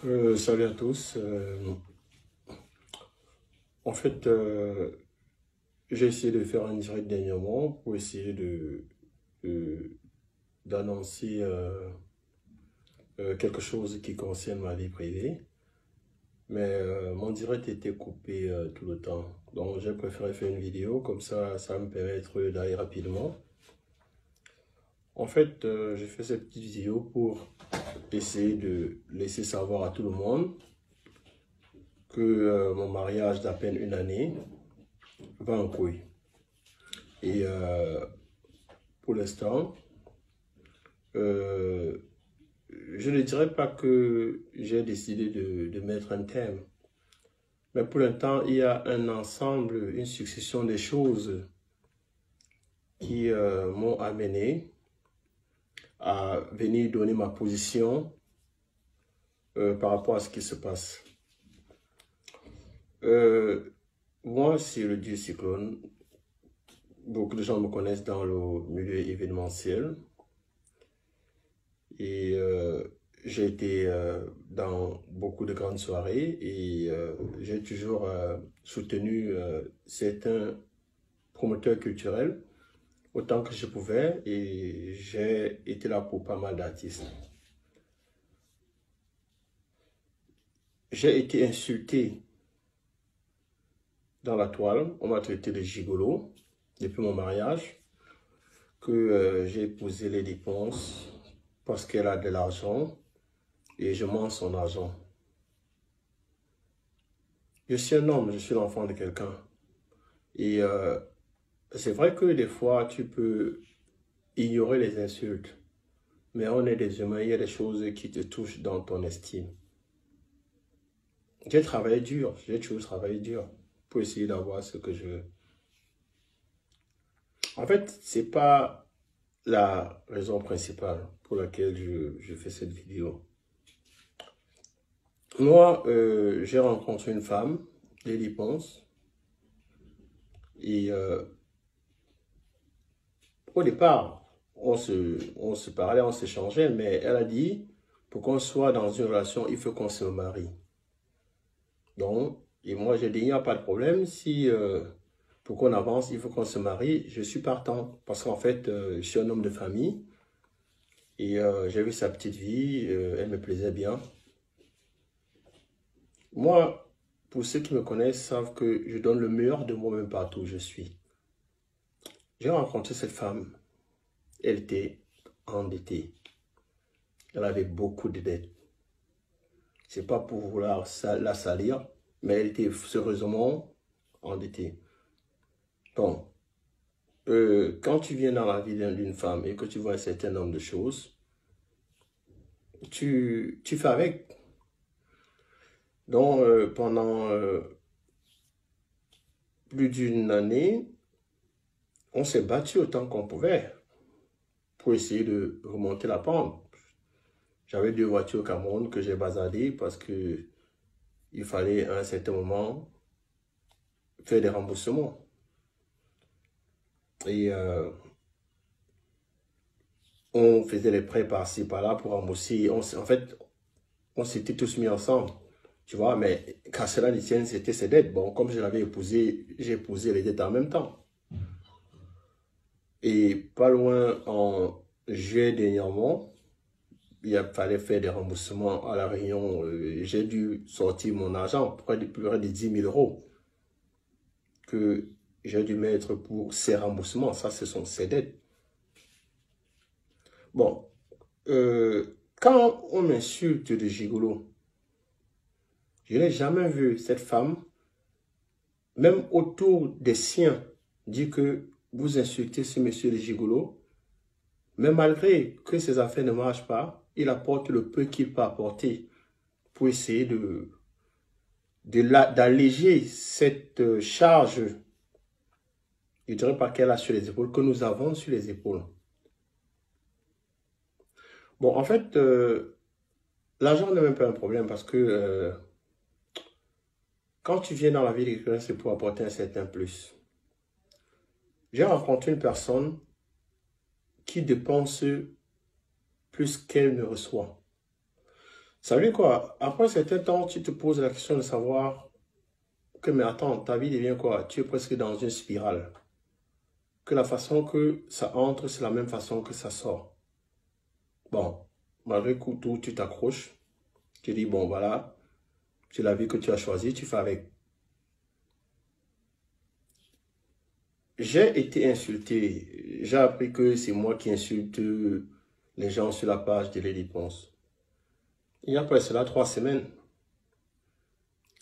Salut à tous. En fait, j'ai essayé de faire un direct dernièrement pour essayer de- d'annoncer quelque chose qui concerne ma vie privée. Mais mon direct était coupé tout le temps. Donc j'ai préféré faire une vidéo, comme ça va me permettre d'aller rapidement. En fait, j'ai fait cette petite vidéo pour essayer de laisser savoir à tout le monde que mon mariage d'à peine une année va en couille. Et pour l'instant, euh, je ne dirais pas que j'ai décidé de mettre un thème, mais pour l'instant, il y a un ensemble, une succession de choses qui m'ont amené à venir donner ma position par rapport à ce qui se passe. Euh, Moi, c'est le dieu Cyclone. Beaucoup de gens me connaissent dans le milieu événementiel. Et j'ai été dans beaucoup de grandes soirées et j'ai toujours soutenu certains promoteurs culturels autant que je pouvais et j'ai été là pour pas mal d'artistes. J'ai été insulté dans la toile, on m'a traité de gigolo depuis mon mariage, que j'ai épousé les dépenses parce qu'elle a de l'argent et je mange son argent. Je suis un homme, je suis l'enfant de quelqu'un. Et c'est vrai que des fois, tu peux ignorer les insultes, mais on est des humains, il y a des choses qui te touchent dans ton estime. J'ai travaillé dur, j'ai toujours travaillé dur pour essayer d'avoir ce que je veux. En fait, c'est pas la raison principale pour laquelle je fais cette vidéo. Moi, j'ai rencontré une femme, Lily Ponce, et au départ, on se parlait, on s'échangeait, mais elle a dit, pour qu'on soit dans une relation, il faut qu'on se marie. Donc, et moi j'ai dit, il n'y a pas de problème, si pour qu'on avance, il faut qu'on se marie, je suis partant. Parce qu'en fait, je suis un homme de famille, et j'ai vu sa petite vie, elle me plaisait bien. Moi, pour ceux qui me connaissent, savent que je donne le meilleur de moi-même partout où je suis. J'ai rencontré cette femme, elle était endettée, elle avait beaucoup de dettes. C'est pas pour vouloir la salir, mais elle était sérieusement endettée. Bon, quand tu viens dans la vie d'une femme et que tu vois un certain nombre de choses, tu fais avec. Donc, pendant plus d'une année, on s'est battu autant qu'on pouvait pour essayer de remonter la pente. J'avais 2 voitures au Cameroun que j'ai bazardées parce que il fallait à un certain moment faire des remboursements. Et on faisait les prêts par-ci, par-là pour rembourser. En fait, on s'était tous mis ensemble. Tu vois, mais quand cela ne tienne, c'était ses dettes. Bon, comme je l'avais épousé, j'ai épousé les dettes en même temps. Et pas loin, en juillet dernièrement, fallait faire des remboursements à la Réunion. J'ai dû sortir mon argent, près de 10 000 euros, que j'ai dû mettre pour ces remboursements. Ça, ce sont ses dettes. Bon, quand on m'insulte de gigolo, je n'ai jamais vu cette femme, même autour des siens, dire que vous insultez ce monsieur de gigolo. Mais malgré que ses affaires ne marchent pas, il apporte le peu qu'il peut apporter pour essayer d'alléger cette charge, je ne dirais pas qu'elle a sur les épaules, que nous avons sur les épaules. Bon, en fait, l'argent n'est même pas un problème parce que quand tu viens dans la vie de quelqu'un, c'est pour apporter un certain plus. J'ai rencontré une personne qui dépense plus qu'elle ne reçoit. Ça veut dire quoi? Après un certain temps, tu te poses la question de savoir que, mais attends, ta vie devient quoi? Tu es presque dans une spirale. Que la façon que ça entre, c'est la même façon que ça sort. Bon, malgré tout, tu t'accroches. Tu dis, bon, voilà, c'est la vie que tu as choisie, tu fais avec. J'ai été insulté. J'ai appris que c'est moi qui insulte les gens sur la page de Lady Ponce. Il y a après cela 3 semaines,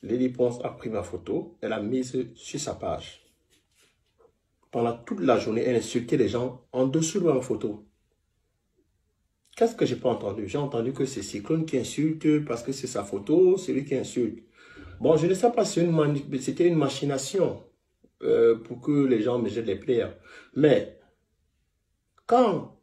Lady Ponce a pris ma photo, elle a mise sur sa page. Pendant toute la journée, elle insultait les gens en dessous de ma photo. Qu'est-ce que j'ai pas entendu? J'ai entendu que c'est Cyclone qui insulte parce que c'est sa photo, c'est lui qui insulte. Bon, je ne sais pas si c'était une machination pour que les gens me jettent les pierres. Mais quand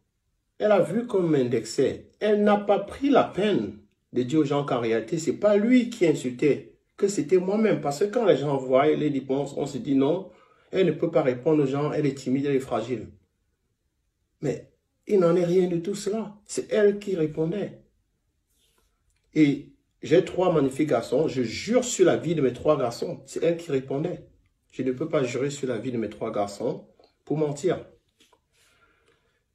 elle a vu qu'on m'indexait, elle n'a pas pris la peine de dire aux gens qu'en réalité, ce n'est pas lui qui insultait, que c'était moi-même. Parce que quand les gens voient les dépenses, on se dit non, elle ne peut pas répondre aux gens, elle est timide, elle est fragile. Mais il n'en est rien de tout cela. C'est elle qui répondait. Et j'ai 3 magnifiques garçons. Je jure sur la vie de mes 3 garçons. C'est elle qui répondait. Je ne peux pas jurer sur la vie de mes 3 garçons pour mentir.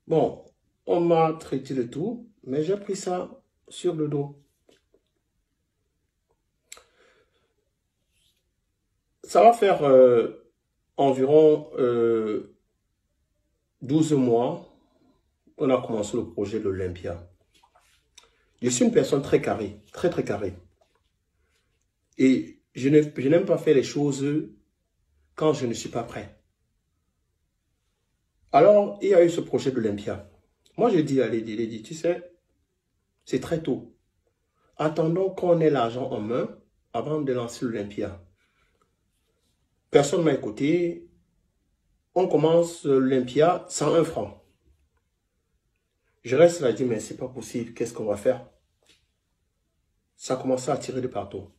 Bon, on m'a traité de tout, mais j'ai pris ça sur le dos. Ça va faire environ 12 mois qu'on a commencé le projet de l'Olympia. Je suis une personne très carrée, très très carrée. Et je n'aime pas faire les choses quand je ne suis pas prêt. Alors, il y a eu ce projet de l'Olympia. Moi, j'ai dit à Lady, tu sais, c'est très tôt. Attendons qu'on ait l'argent en main avant de lancer l'Olympia. Personne ne m'a écouté. On commence l'Olympia 101 francs. Je reste là et dis, mais c'est pas possible, qu'est-ce qu'on va faire? Ça a commencé à tirer de partout.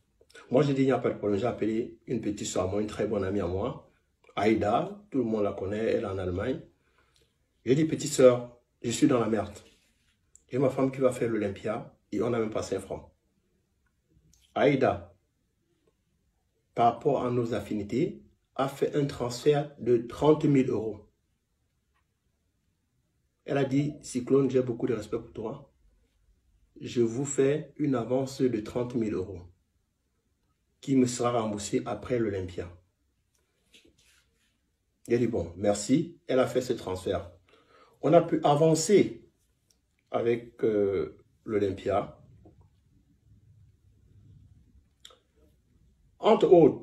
Moi, j'ai dit, il n'y a pas de problème. J'ai appelé une petite soeur à moi, une très bonne amie à moi, Aïda, tout le monde la connaît, elle est en Allemagne. J'ai dit, petite soeur, je suis dans la merde. J'ai ma femme qui va faire l'Olympia et on n'a même pas 5 francs. Aïda, par rapport à nos affinités, a fait un transfert de 30 000 euros. Elle a dit, Cyclone, j'ai beaucoup de respect pour toi. Je vous fais une avance de 30 000 euros qui me sera remboursée après l'Olympia. J'ai dit, bon, merci. Elle a fait ce transfert. On a pu avancer avec l'Olympia. Entre autres,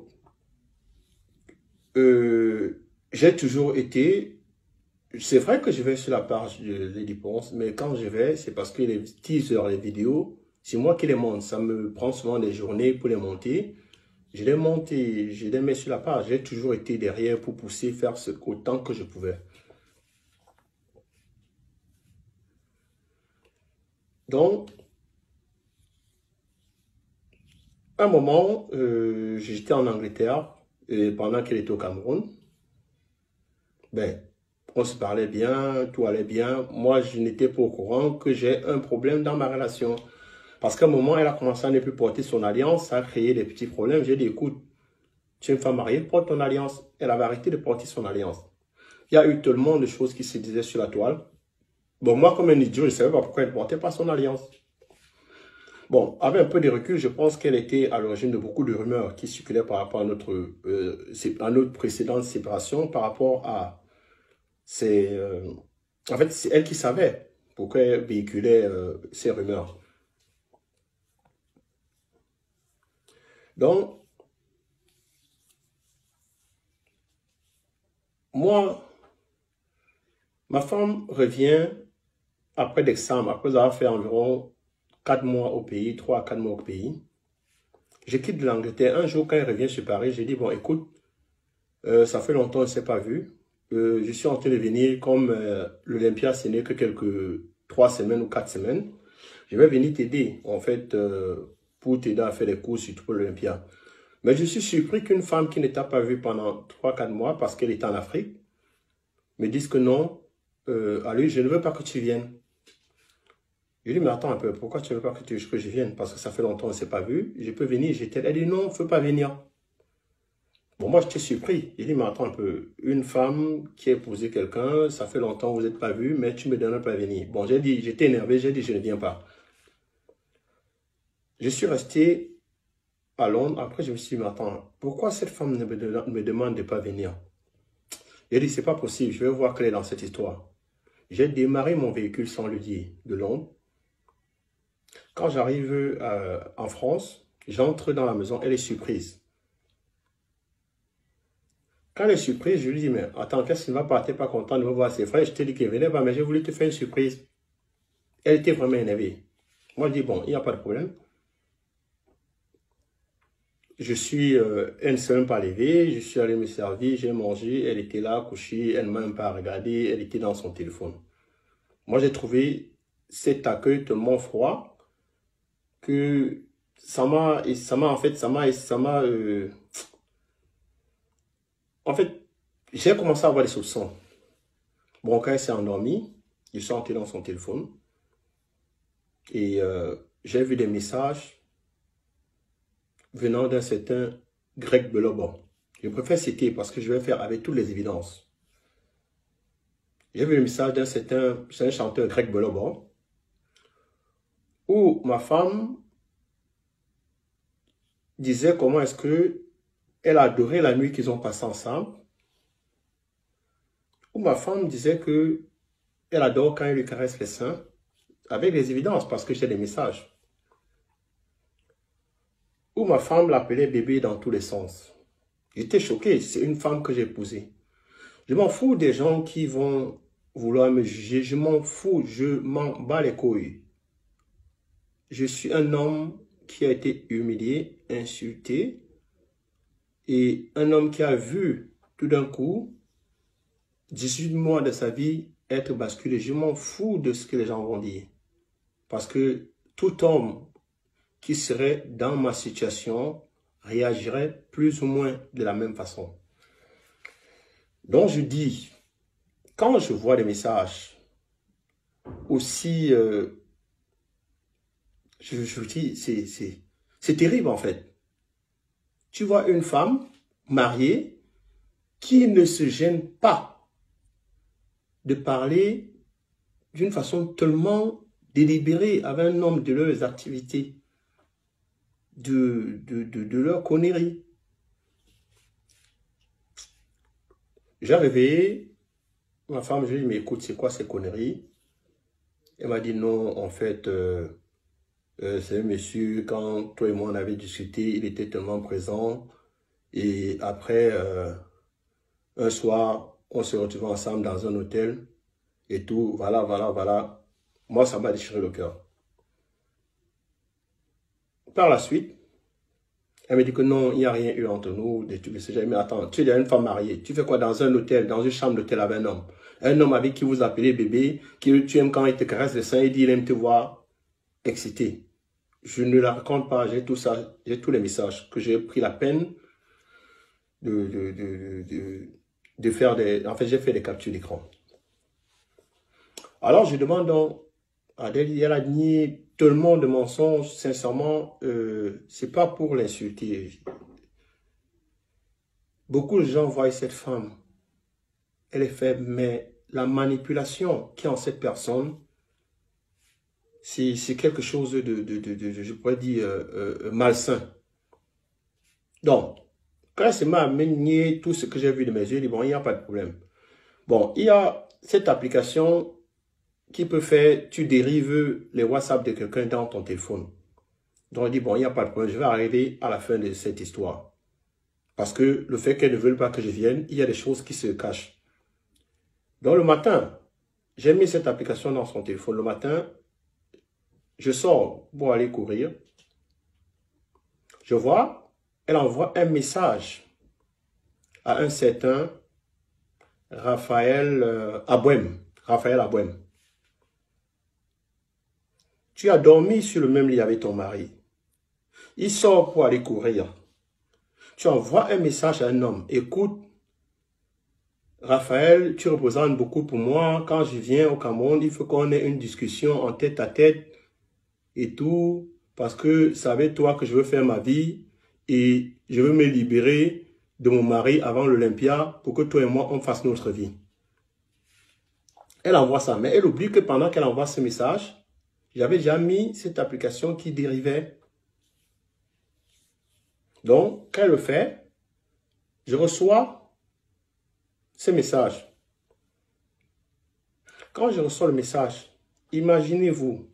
j'ai toujours été... C'est vrai que je vais sur la page de Lady Ponce, mais quand je vais, c'est parce que les teasers, les vidéos, c'est moi qui les monte. Ça me prend souvent des journées pour les monter. Je les monte et je les mets sur la page. J'ai toujours été derrière pour pousser, faire autant que je pouvais. Donc, à un moment, j'étais en Angleterre et pendant qu'elle était au Cameroun. Ben, on se parlait bien, tout allait bien. Moi, je n'étais pas au courant que j'ai un problème dans ma relation. Parce qu'à un moment, elle a commencé à ne plus porter son alliance, ça a créé des petits problèmes. J'ai dit, écoute, tu es une femme mariée, porte ton alliance. Elle avait arrêté de porter son alliance. Il y a eu tellement de choses qui se disaient sur la toile. Bon, moi, comme un idiot, je ne savais pas pourquoi elle ne portait pas son alliance. Bon, avec un peu de recul, je pense qu'elle était à l'origine de beaucoup de rumeurs qui circulaient par rapport à notre précédente séparation, par rapport à en fait, c'est elle qui savait pourquoi elle véhiculait ces rumeurs. Donc, moi, ma femme revient après l'examen, après avoir fait environ 4 mois au pays, 3 à 4 mois au pays. Je quitte l'Angleterre. Un jour, quand elle revient sur Paris, j'ai dit, bon, écoute, ça fait longtemps qu'on ne s'est pas vu. Je suis en train de venir, comme l'Olympia, ce n'est que quelques 3 semaines ou 4 semaines. Je vais venir t'aider, en fait, pour t'aider à faire des cours, surtout pour l'Olympia. Mais je suis surpris qu'une femme qui ne t'a pas vu pendant 3-4 mois, parce qu'elle est en Afrique, me dise que non, allez, je ne veux pas que tu viennes. Je lui dis, mais attends un peu, pourquoi tu ne veux pas que je vienne? Parce que ça fait longtemps qu'on ne s'est pas vu. Je peux venir, j'étais là. Elle dit, non, il ne faut pas venir. Bon, moi, j'étais surpris. Il dit, mais attends un peu, une femme qui a épousé quelqu'un, ça fait longtemps que vous n'êtes pas vu, mais tu me donnes pas à venir. Bon, j'ai dit, j'étais énervé, j'ai dit, je ne viens pas. Je suis resté à Londres. Après, je me suis dit, mais attends, pourquoi cette femme me demande de ne pas venir? J'ai dit, c'est pas possible, je vais voir quelle est dans cette histoire. J'ai démarré mon véhicule sans lui dire de Londres. Quand j'arrive en France, j'entre dans la maison, elle est surprise. Quand elle est surprise, je lui dis, mais attends, qu'est-ce qui ne va pas? Tu n'es pas content de me voir ses frères? Je t'ai dit qu'il ne venait pas, mais j'ai voulu te faire une surprise. Elle était vraiment énervée. Moi, je dis, bon, il n'y a pas de problème. Je suis, elle ne s'est même pas levée, je suis allé me servir, j'ai mangé, elle était là, couchée, elle ne m'a même pas regardé, elle était dans son téléphone. Moi, j'ai trouvé cet accueil tellement froid que en fait, j'ai commencé à avoir des soupçons. Bon, quand elle s'est endormie, je suis entré dans son téléphone et j'ai vu des messages venant d'un certain Greg Belobon. Je préfère citer parce que je vais faire avec toutes les évidences. J'ai vu le message d'un certain chanteur Greg Belobon où ma femme disait comment est-ce que elle adorait la nuit qu'ils ont passée ensemble. Où ma femme disait que elle adore quand elle lui caresse les seins, avec des évidences parce que j'ai des messages. Où ma femme l'appelait bébé dans tous les sens. J'étais choqué, c'est une femme que j'ai épousée. Je m'en fous des gens qui vont vouloir me juger, je m'en fous, je m'en bats les couilles. Je suis un homme qui a été humilié, insulté, et un homme qui a vu tout d'un coup 18 mois de sa vie être basculé. Je m'en fous de ce que les gens vont dire. Parce que tout homme qui serait dans ma situation réagirait plus ou moins de la même façon. Donc je dis, quand je vois des messages aussi, je dis, c'est terrible en fait. Tu vois une femme mariée qui ne se gêne pas de parler d'une façon tellement délibérée avec un homme de leurs activités, de leur connerie. J'ai réveillé ma femme, je lui ai dit, mais écoute, c'est quoi ces conneries? Elle m'a dit, non, en fait, c'est un monsieur, quand toi et moi on avait discuté, il était tellement présent. Et après, un soir, on se retrouvait ensemble dans un hôtel et tout, voilà, voilà, voilà. Moi, ça m'a déchiré le cœur. Par la suite, elle me dit que non, il n'y a rien eu entre nous. Mais attends, tu es une femme mariée. Tu fais quoi dans un hôtel, dans une chambre d'hôtel avec un homme? Un homme avec qui vous appelez bébé, qui tu aimes quand il te caresse les seins et dit il aime te voir excité. Je ne la raconte pas, j'ai tout ça, j'ai tous les messages que j'ai pris la peine de faire des... En fait, j'ai fait des captures d'écran. Alors, je demande donc à Adèle, elle a nié tellement de mensonges, sincèrement, c'est pas pour l'insulter. Beaucoup de gens voient cette femme, elle est faible, mais la manipulation qui est en cette personne, c'est quelque chose je pourrais dire, malsain. Donc, quand elle m'a amené tout ce que j'ai vu de mes yeux, je dis, bon, il n'y a pas de problème. Bon, il y a cette application qui peut faire, tu dérives les WhatsApp de quelqu'un dans ton téléphone. Donc, je dis, bon, il n'y a pas de problème, je vais arriver à la fin de cette histoire. Parce que le fait qu'elle ne veut pas que je vienne, il y a des choses qui se cachent. Donc, le matin, j'ai mis cette application dans son téléphone. Le matin, je sors pour aller courir. Je vois, elle envoie un message à un certain Raphaël Abouem. Raphaël Abouem. Tu as dormi sur le même lit avec ton mari. Il sort pour aller courir. Tu envoies un message à un homme. Écoute, Raphaël, tu représentes beaucoup pour moi. Quand je viens au Cameroun, il faut qu'on ait une discussion en tête à tête. et tout, parce que c'est avec toi que je veux faire ma vie et je veux me libérer de mon mari avant l'Olympia pour que toi et moi, on fasse notre vie. Elle envoie ça, mais elle oublie que pendant qu'elle envoie ce message, j'avais déjà mis cette application qui dérivait. Donc, quand elle le fait, je reçois ce message. Quand je reçois le message, imaginez-vous,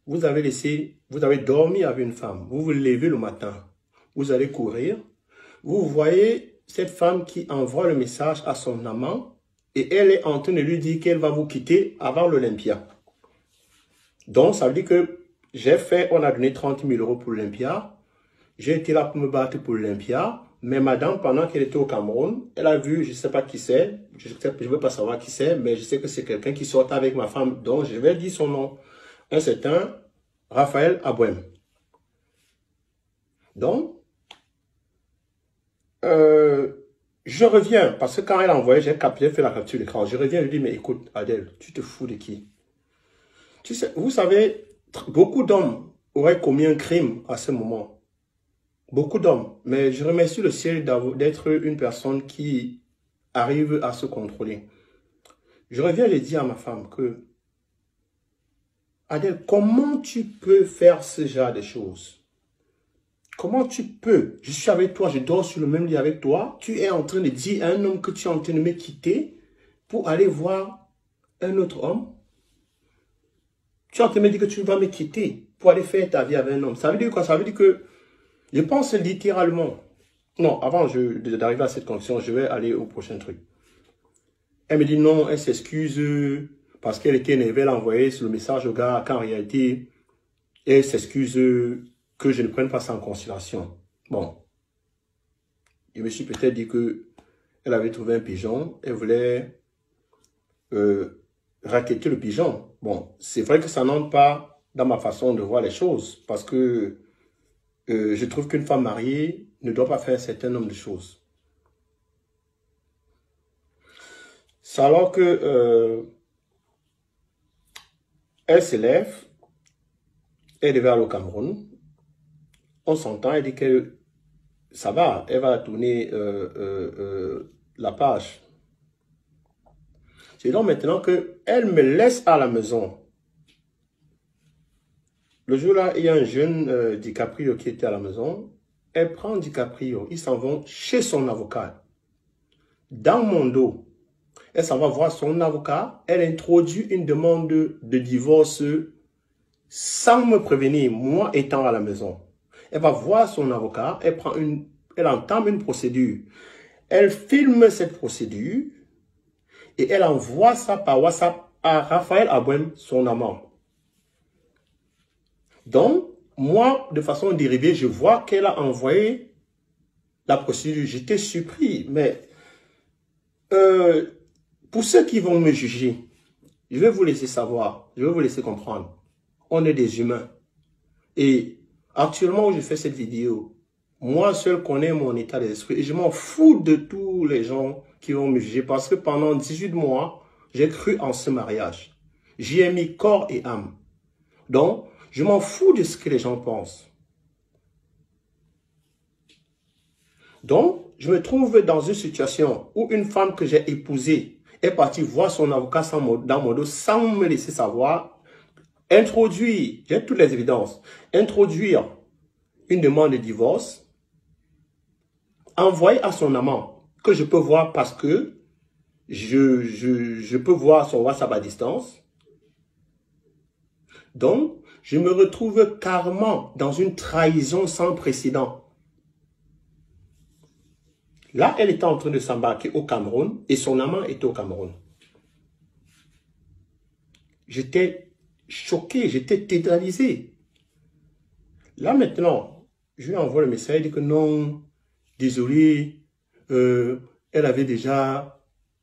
vous avez dormi avec une femme, vous vous levez le matin, vous allez courir, vous voyez cette femme qui envoie le message à son amant et elle est en train de lui dire qu'elle va vous quitter avant l'Olympia. Donc, ça veut dire que on a donné 30 000 € pour l'Olympia. J'ai été là pour me battre pour l'Olympia. Mais madame, pendant qu'elle était au Cameroun, elle a vu, je ne sais pas qui c'est, je ne veux pas savoir qui c'est, mais je sais que c'est quelqu'un qui sort avec ma femme, donc je vais dire son nom. Un certain Raphaël Abouem. Donc, je reviens, parce que quand elle a envoyé, j'ai fait la capture d'écran. Je reviens et lui dis, mais écoute, Adèle, tu te fous de qui? Tu sais, vous savez, beaucoup d'hommes auraient commis un crime à ce moment. Beaucoup d'hommes. Mais je remercie le ciel d'être une personne qui arrive à se contrôler. Je reviens et dis à ma femme que, Adèle, comment tu peux faire ce genre de choses? Comment tu peux? Je suis avec toi, je dors sur le même lit avec toi. Tu es en train de dire à un homme que tu es en train de me quitter pour aller voir un autre homme. Tu es en train de me dire que tu vas me quitter pour aller faire ta vie avec un homme. Ça veut dire quoi? Ça veut dire que je pense littéralement. Non, avant d'arriver à cette conclusion, je vais aller au prochain truc. Elle me dit non, elle s'excuse parce qu'elle était énervée, elle a envoyé le message au gars qu'en réalité, elle s'excuse que je ne prenne pas ça en considération. Bon, je me suis peut-être dit que elle avait trouvé un pigeon, elle voulait racketter le pigeon. Bon, c'est vrai que ça n'entre pas dans ma façon de voir les choses parce que je trouve qu'une femme mariée ne doit pas faire un certain nombre de choses. C'est alors que elle s'élève, elle devait aller au Cameroun. On s'entend, elle dit que ça va, elle va tourner la page. C'est donc maintenant qu'elle me laisse à la maison. Le jour-là, il y a un jeune DiCaprio qui était à la maison. Elle prend DiCaprio, ils s'en vont chez son avocat. Dans mon dos, elle s'en va voir son avocat. Elle introduit une demande de divorce sans me prévenir, moi étant à la maison. Elle va voir son avocat, elle entame une procédure. Elle filme cette procédure et elle envoie ça par WhatsApp à Raphaël Abouem, son amant. Donc, moi, de façon dérivée, je vois qu'elle a envoyé la procédure. J'étais surpris, mais pour ceux qui vont me juger, je vais vous laisser savoir, je vais vous laisser comprendre. On est des humains. Et actuellement où je fais cette vidéo, moi seul connais mon état d'esprit. Et je m'en fous de tous les gens qui vont me juger parce que pendant 18 mois, j'ai cru en ce mariage. J'y ai mis corps et âme. Donc, je m'en fous de ce que les gens pensent. Donc, je me trouve dans une situation où une femme que j'ai épousée est partie voir son avocat dans mon dos sans me laisser savoir, introduire, j'ai toutes les évidences, introduire une demande de divorce, envoyer à son amant, que je peux voir parce que je peux voir son WhatsApp à distance. Donc, je me retrouve carrément dans une trahison sans précédent. Là, elle était en train de s'embarquer au Cameroun et son amant était au Cameroun. J'étais choqué, j'étais tétanisé. Là maintenant, je lui envoie le message, il dit que non, désolé, elle avait déjà,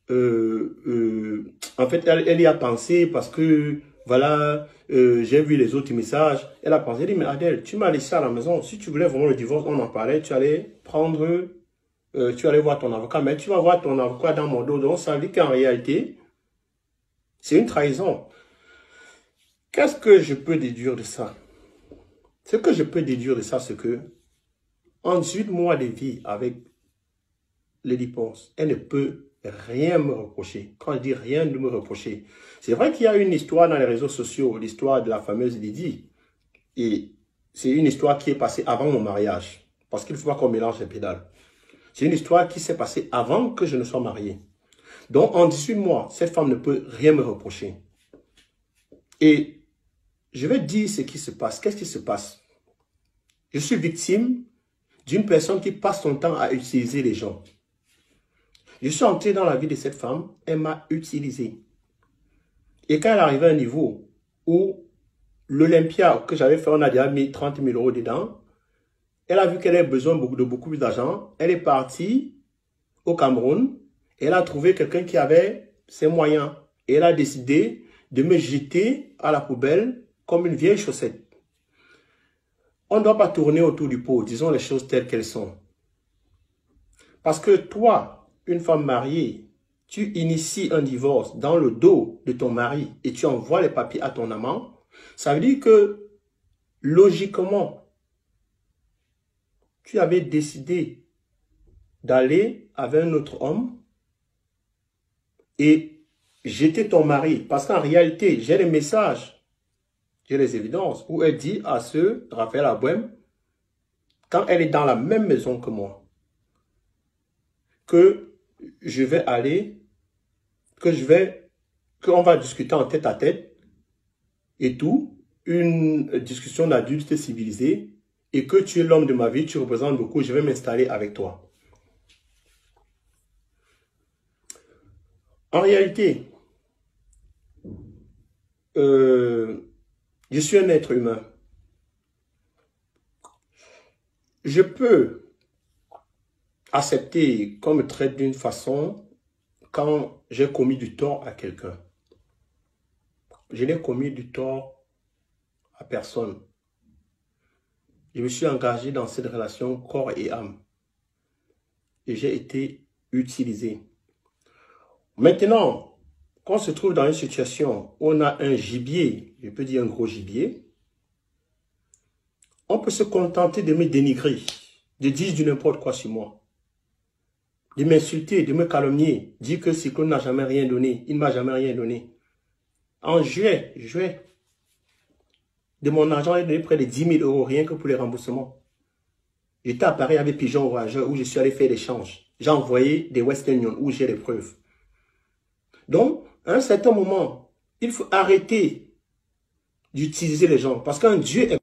en fait, elle y a pensé parce que, voilà, j'ai vu les autres messages. Elle a pensé, elle dit, mais Adèle, tu m'as laissé à la maison. Si tu voulais vraiment le divorce, on en parlait, tu allais prendre, tu allais voir ton avocat. Mais tu vas voir ton avocat dans mon dos. Donc, ça veut dire qu'en réalité, c'est une trahison. Qu'est-ce que je peux déduire de ça? Ce que je peux déduire de ça, c'est que en 18 mois de vie avec Lady Ponce, elle ne peut rien me reprocher. Quand je dis rien de me reprocher, c'est vrai qu'il y a une histoire dans les réseaux sociaux, l'histoire de la fameuse Lydie. Et c'est une histoire qui est passée avant mon mariage. Parce qu'il ne faut pas qu'on mélange les pédales. C'est une histoire qui s'est passée avant que je ne sois marié. Donc, en 18 mois, cette femme ne peut rien me reprocher. Et je vais dire ce qui se passe. Qu'est-ce qui se passe? Je suis victime d'une personne qui passe son temps à utiliser les gens. Je suis entré dans la vie de cette femme, elle m'a utilisé. Et quand elle arrivait à un niveau où l'Olympia que j'avais fait, on a déjà mis 30 000 euros dedans, elle a vu qu'elle avait besoin de beaucoup plus d'argent, elle est partie au Cameroun, et elle a trouvé quelqu'un qui avait ses moyens. Et elle a décidé de me jeter à la poubelle comme une vieille chaussette. On ne doit pas tourner autour du pot, disons les choses telles qu'elles sont. Parce que toi, une femme mariée, tu inities un divorce dans le dos de ton mari et tu envoies les papiers à ton amant, ça veut dire que, logiquement, tu avais décidé d'aller avec un autre homme et jeter ton mari. Parce qu'en réalité, j'ai les messages, j'ai les évidences où elle dit à ce Raphaël Abouem, quand elle est dans la même maison que moi, que je vais aller, qu'on va discuter en tête à tête et tout, une discussion d'adulte civilisé, et que tu es l'homme de ma vie, tu représentes beaucoup, je vais m'installer avec toi. En réalité, je suis un être humain. Je peux accepter qu'on me traite d'une façon quand j'ai commis du tort à quelqu'un. Je n'ai commis du tort à personne. Je me suis engagé dans cette relation corps et âme. Et j'ai été utilisé. Maintenant, quand on se trouve dans une situation où on a un gibier, je peux dire un gros gibier, on peut se contenter de me dénigrer, de dire du n'importe quoi sur moi, de m'insulter, de me calomnier, dire que Cyclone n'a jamais rien donné, il ne m'a jamais rien donné. En juillet, de mon argent, j'ai donné près de 10 000 euros rien que pour les remboursements. J'étais à Paris avec Pigeon Voyageur où je suis allé faire l'échange. J'ai envoyé des Western Union où j'ai les preuves. Donc, à un certain moment, il faut arrêter d'utiliser les gens parce qu'un Dieu est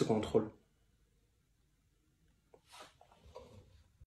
ce contrôle.